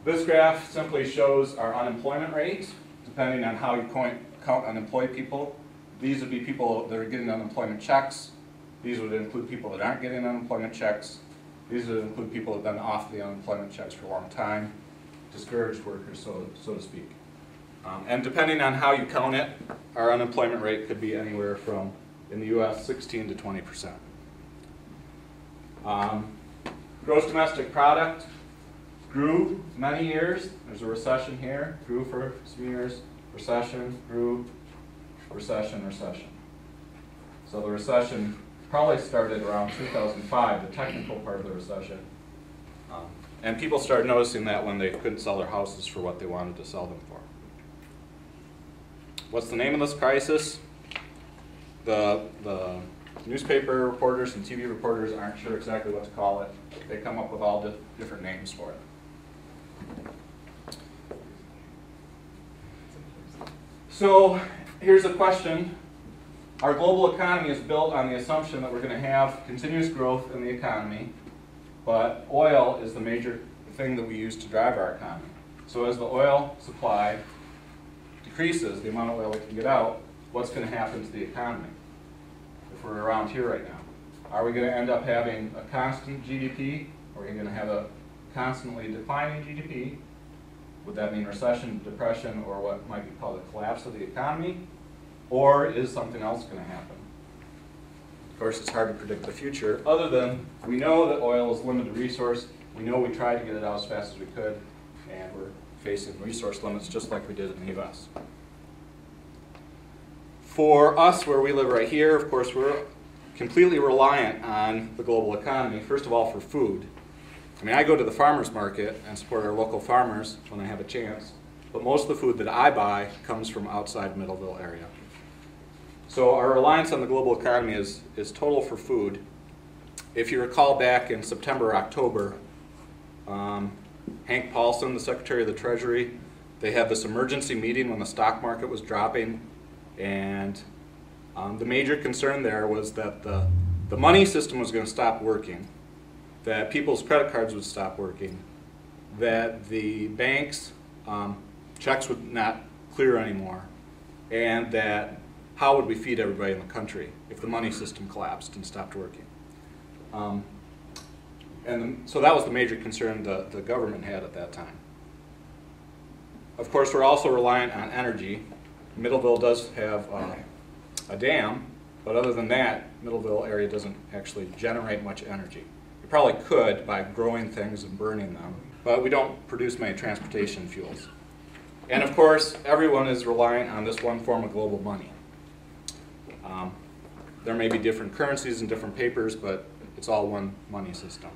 This graph simply shows our unemployment rate, depending on how you count unemployed people. These would be people that are getting unemployment checks. These would include people that aren't getting unemployment checks. These would include people that have been off the unemployment checks for a long time, discouraged workers, so to speak. And depending on how you count it, our unemployment rate could be anywhere from, in the US, 16 to 20%. Gross domestic product grew many years. There's a recession here, grew for some years, recession, grew, recession, recession. So the recession probably started around 2005, the technical part of the recession. And people started noticing that when they couldn't sell their houses for what they wanted to sell them for. What's the name of this crisis? The newspaper reporters and TV reporters aren't sure exactly what to call it. They come up with all different names for it. So here's a question. Our global economy is built on the assumption that we're going to have continuous growth in the economy, but oil is the major thing that we use to drive our economy. So as the oil supply decreases, the amount of oil we can get out, what's going to happen to the economy if we're around here right now? Are we going to end up having a constant GDP? Or are we going to have a constantly declining GDP? Would that mean recession, depression, or what might be called a collapse of the economy? Or is something else going to happen? Of course, it's hard to predict the future, other than we know that oil is a limited resource. We know we tried to get it out as fast as we could, and we're facing resource limits just like we did in the US. For us, where we live right here, of course, we're completely reliant on the global economy, first of all for food. I mean, I go to the farmer's market and support our local farmers when I have a chance, but most of the food that I buy comes from outside Middleville area. So our reliance on the global economy is total for food. If you recall back in September, October, Hank Paulson, the Secretary of the Treasury, they had this emergency meeting when the stock market was dropping, and the major concern there was that the money system was going to stop working, that people's credit cards would stop working, that the banks' checks would not clear anymore, and that how would we feed everybody in the country if the money system collapsed and stopped working? So that was the major concern the government had at that time. Of course, we're also reliant on energy. Middleville does have a dam, but other than that, Middleville area doesn't actually generate much energy. We probably could by growing things and burning them, but we don't produce many transportation fuels. And of course, everyone is reliant on this one form of global money. There may be different currencies and different papers, but it's all one money system.